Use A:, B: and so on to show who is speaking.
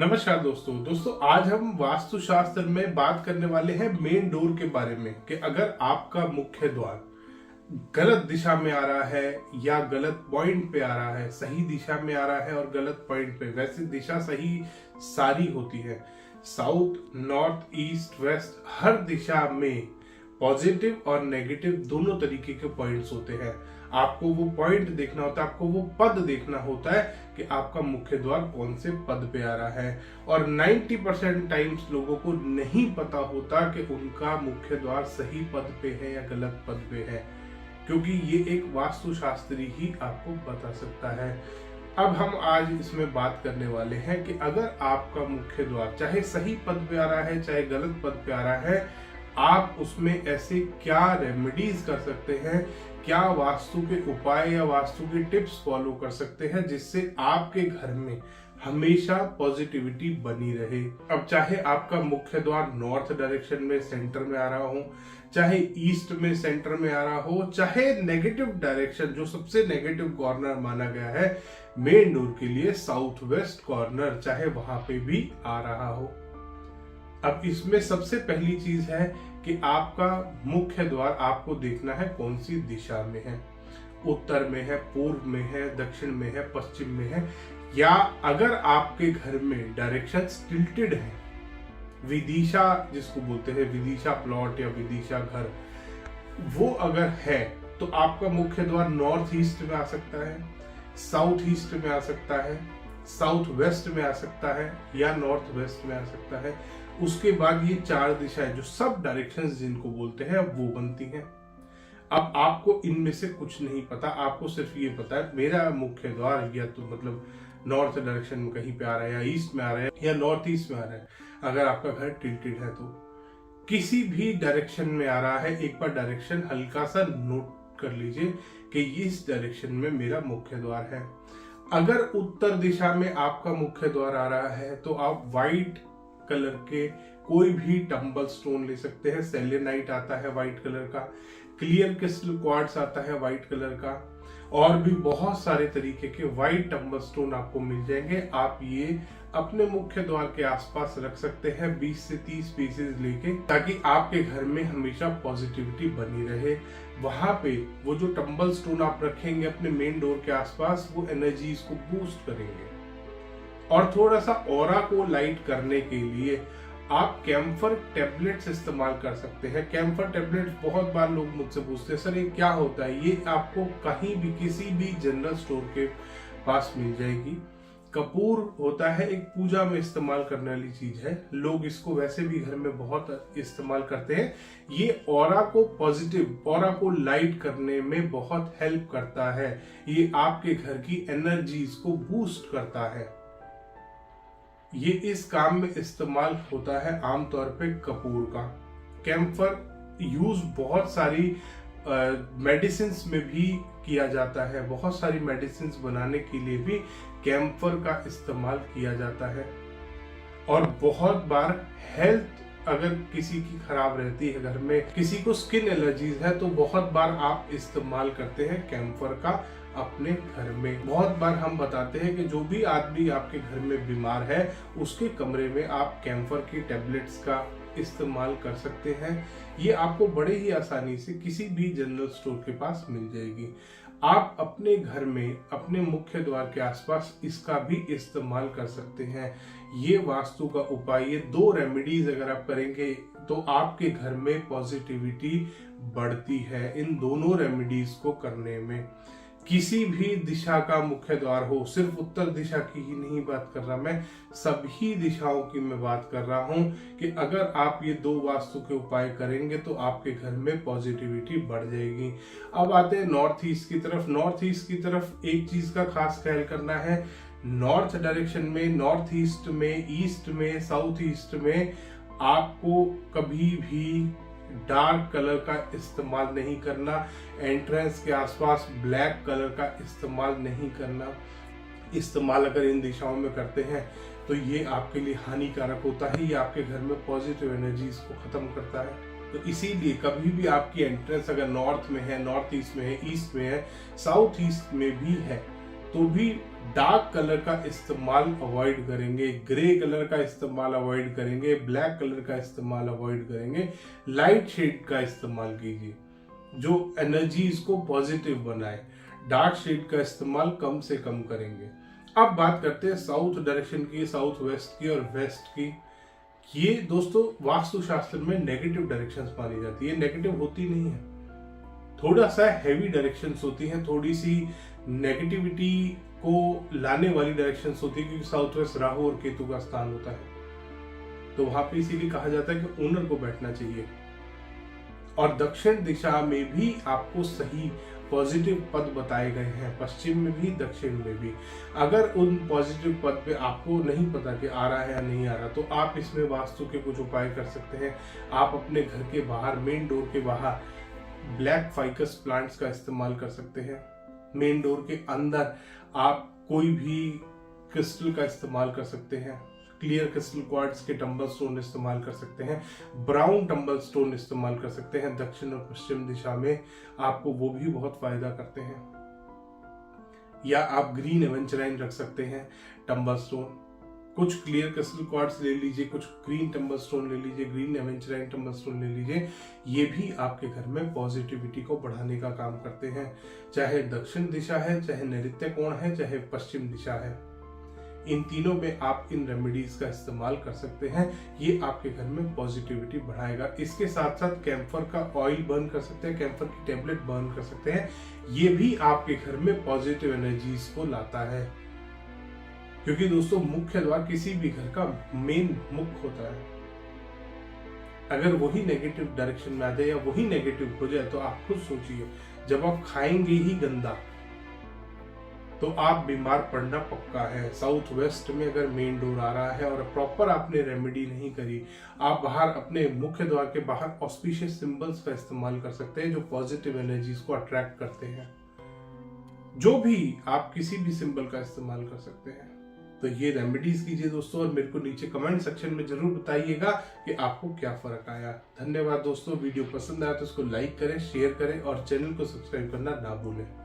A: नमस्कार दोस्तों आज हम वास्तुशास्त्र में बात करने वाले हैं मेन डोर के बारे में कि अगर आपका मुख्य द्वार गलत दिशा में आ रहा है या गलत पॉइंट पे आ रहा है, सही दिशा में आ रहा है और गलत पॉइंट पे। वैसे दिशा सही सारी होती है, साउथ, नॉर्थ, ईस्ट, वेस्ट, हर दिशा में पॉजिटिव और नेगेटिव दोनों तरीके के पॉइंट्स होते हैं। आपको वो पॉइंट देखना होता है, आपको वो पद देखना होता है कि आपका मुख्य द्वार कौन से पद पे आ रहा है। और 90% टाइम्स लोगों को नहीं पता होता कि उनका मुख्य द्वार सही पद पे है या गलत पद पे है, क्योंकि ये एक वास्तुशास्त्री ही आपको बता सकता है। अब हम आज इसमें बात करने वाले हैं कि अगर आपका मुख्य द्वार चाहे सही पद पे आ रहा है चाहे गलत पद पे आ रहा है, आप उसमें ऐसे क्या रेमेडीज कर सकते हैं, क्या वास्तु के उपाय या वास्तु के टिप्स फॉलो कर सकते हैं जिससे आपके घर में हमेशा पॉजिटिविटी बनी रहे। अब चाहे आपका मुख्य द्वार नॉर्थ डायरेक्शन में सेंटर में आ रहा हो, चाहे ईस्ट में सेंटर में आ रहा हो, चाहे नेगेटिव डायरेक्शन जो सबसे नेगेटिव कॉर्नर माना गया है मेन डोर के लिए साउथ वेस्ट कॉर्नर, चाहे वहां पे भी आ रहा हो। अब इसमें सबसे पहली चीज है कि आपका मुख्य द्वार आपको देखना है कौन सी दिशा में है, उत्तर में है, पूर्व में है, दक्षिण में है, पश्चिम में है, या अगर आपके घर में डायरेक्शन टिल्टेड है, विदिशा जिसको बोलते हैं, विदिशा प्लॉट या विदिशा घर, वो अगर है तो आपका मुख्य द्वार नॉर्थ ईस्ट में आ सकता है, साउथ ईस्ट में आ सकता है, साउथ वेस्ट में आ सकता है या नॉर्थ वेस्ट में आ सकता है। उसके बाद ये चार दिशाएं जो सब डायरेक्शंस जिनको बोलते हैं वो बनती हैं। अब आपको इनमें से कुछ नहीं पता, आपको सिर्फ ये पता है मेरा मुख्य द्वार या तो मतलब नॉर्थ डायरेक्शन में कहीं पे आ रहा है या ईस्ट में आ रहा है या नॉर्थ ईस्ट में आ रहा है। अगर आपका घर टिल्टेड है तो किसी भी डायरेक्शन में आ रहा है, एक बार डायरेक्शन हल्का सा नोट कर लीजिए कि इस डायरेक्शन में मेरा मुख्य द्वार है। अगर उत्तर दिशा में आपका मुख्य द्वार आ रहा है तो आप व्हाइट कलर के कोई भी टंबल स्टोन ले सकते हैं। सेलेनाइट आता है व्हाइट कलर का, क्लियर क्रिस्टल क्वार्ट्ज आता है व्हाइट कलर का, और भी बहुत सारे तरीके के व्हाइट टंबल स्टोन आपको मिल जाएंगे। आप ये अपने मुख्य द्वार के आसपास रख सकते हैं 20 से 30 पीसेज लेके, ताकि आपके घर में हमेशा पॉजिटिविटी बनी रहे। वहां पे वो जो टंबल स्टोन आप रखेंगे अपने मेन डोर के आसपास, वो एनर्जीज को बूस्ट करेंगे। और थोड़ा सा ऑरा को लाइट करने के लिए आप कैम्फर टेबलेट्स इस्तेमाल कर सकते हैं। कैम्फर टेबलेट्स बहुत बार लोग मुझसे पूछते हैं, सर ये क्या होता है? ये आपको कहीं भी किसी भी जनरल स्टोर के पास मिल जाएगी। कपूर होता है, एक पूजा में इस्तेमाल करने वाली चीज है, लोग इसको वैसे भी घर में बहुत इस्तेमाल करते हैं। ये ऑरा को पॉजिटिव, ऑरा को लाइट करने में बहुत हेल्प करता है। ये आपके घर की एनर्जीज को बूस्ट करता है। ये इस काम में इस्तेमाल होता है आमतौर पे कपूर का। कैम्फर यूज बहुत सारी मेडिसिन्स में भी किया जाता है, बहुत सारी मेडिसिन्स बनाने के लिए भी कैम्फर का इस्तेमाल किया जाता है। और बहुत बार हेल्थ अगर किसी की खराब रहती है, घर में किसी को स्किन एलर्जीज है, तो बहुत बार आप इस्तेमाल करते हैं कैम्फर का अपने घर में। बहुत बार हम बताते हैं कि जो भी आदमी आपके घर में बीमार है उसके कमरे में आप कैम्फर की टेबलेट्स का इस्तेमाल कर सकते हैं। ये आपको बड़े ही आसानी से किसी भी जनरल स्टोर के पास मिल जाएगी। आप अपने घर में अपने मुख्य द्वार के आसपास इसका भी इस्तेमाल कर सकते हैं। ये वास्तु का उपाय, ये 2 रेमेडीज अगर आप करेंगे तो आपके घर में पॉजिटिविटी बढ़ती है। इन दोनों रेमेडीज को करने में किसी भी दिशा का मुख्य द्वार हो, सिर्फ उत्तर दिशा की ही नहीं बात कर रहा मैं, सभी दिशाओं की मैं बात कर रहा हूं कि अगर आप ये 2 वास्तु के उपाय करेंगे तो आपके घर में पॉजिटिविटी बढ़ जाएगी। अब आते हैं नॉर्थ ईस्ट की तरफ। नॉर्थ ईस्ट की तरफ एक चीज का खास ख्याल करना है, नॉर्थ डायरेक्शन में, नॉर्थ ईस्ट में, ईस्ट में, साउथ ईस्ट में आपको कभी भी डार्क कलर का इस्तेमाल नहीं करना। एंट्रेंस के आसपास ब्लैक कलर का इस्तेमाल नहीं करना। इस्तेमाल अगर इन दिशाओं में करते हैं तो ये आपके लिए हानिकारक होता है, ये आपके घर में पॉजिटिव एनर्जीज को खत्म करता है। तो इसीलिए कभी भी आपकी एंट्रेंस अगर नॉर्थ में है, नॉर्थ ईस्ट में है, ईस्ट में है, साउथ ईस्ट में भी है, तो भी डार्क कलर का इस्तेमाल अवॉइड करेंगे, ग्रे कलर का इस्तेमाल अवॉइड करेंगे, ब्लैक कलर का इस्तेमाल अवॉइड करेंगे। लाइट शेड का इस्तेमाल कीजिए जो एनर्जीज को पॉजिटिव बनाए। डार्क शेड का इस्तेमाल कम से कम करेंगे। अब बात करते हैं साउथ डायरेक्शन की, साउथ वेस्ट की और वेस्ट की। ये दोस्तों वास्तुशास्त्र में नेगेटिव डायरेक्शंस मानी जाती है। नेगेटिव होती नहीं है, थोड़ा सा हैवी डायरेक्शंस होती हैं, थोड़ी सी नेगेटिविटी को लाने वाली डायरेक्शंस होती है, क्योंकि साउथ वेस्ट राहु और केतु का स्थान होता है। तो वहां पे इसीलिए कहा जाता है कि ओनर को बैठना चाहिए। और दक्षिण दिशा में भी आपको सही पॉजिटिव पद बताए गए हैं, पश्चिम में भी दक्षिण में भी। अगर उन पॉजिटिव पद पे आपको नहीं पता कि आ रहा है या नहीं आ रहा, तो आप इसमें वास्तु के कुछ उपाय कर सकते हैं। आप अपने घर के बाहर, मेन डोर के बाहर ब्लैक फाइकस प्लांट्स का इस्तेमाल कर सकते हैं। मेन डोर के अंदर आप कोई भी क्रिस्टल का इस्तेमाल कर सकते हैं। क्लियर क्रिस्टल क्वार्ट्ज के टंबल स्टोन इस्तेमाल कर सकते हैं, ब्राउन टंबल स्टोन इस्तेमाल कर सकते हैं। दक्षिण और पश्चिम दिशा में आपको वो भी बहुत फायदा करते हैं। या आप ग्रीन एवेंचराइन रख सकते हैं टंबल स्टोन। कुछ क्लियर क्रिस्टल क्वार्ट्ज ले लीजिए, कुछ ग्रीन टंबल स्टोन ले लीजिए, ग्रीन एवेंचराइन टंबल स्टोन ले लीजिए। ये भी आपके घर में पॉजिटिविटी को बढ़ाने का काम करते हैं। चाहे दक्षिण दिशा है, चाहे नैऋत्य कोण है, चाहे पश्चिम दिशा है, इन तीनों में आप इन रेमेडीज का इस्तेमाल कर सकते हैं। ये आपके घर में पॉजिटिविटी बढ़ाएगा। इसके साथ साथ कैम्फर का ऑयल बर्न कर सकते हैं, कैम्फर की टेबलेट बर्न कर सकते हैं। ये भी आपके घर में पॉजिटिव एनर्जीज को लाता है, क्योंकि दोस्तों मुख्य द्वार किसी भी घर का मेन मुख होता है। अगर वही नेगेटिव डायरेक्शन में आ जाए या वही नेगेटिव हो जाए, तो आप खुद सोचिए, जब आप खाएंगे ही गंदा तो आप बीमार पड़ना पक्का है। साउथ वेस्ट में अगर मेन डोर आ रहा है और प्रॉपर आपने रेमेडी नहीं करी, आप बाहर अपने मुख्य द्वार के बाहर ऑस्पिशियस सिंबल्स का इस्तेमाल कर सकते हैं जो पॉजिटिव एनर्जीज को अट्रैक्ट करते हैं। जो भी आप किसी भी सिंबल का इस्तेमाल कर सकते हैं। तो ये रेमेडीज कीजिए दोस्तों, और मेरे को नीचे कमेंट सेक्शन में जरूर बताइएगा कि आपको क्या फर्क आया। धन्यवाद दोस्तों। वीडियो पसंद आया तो इसको लाइक करें, शेयर करें और चैनल को सब्सक्राइब करना ना भूलें।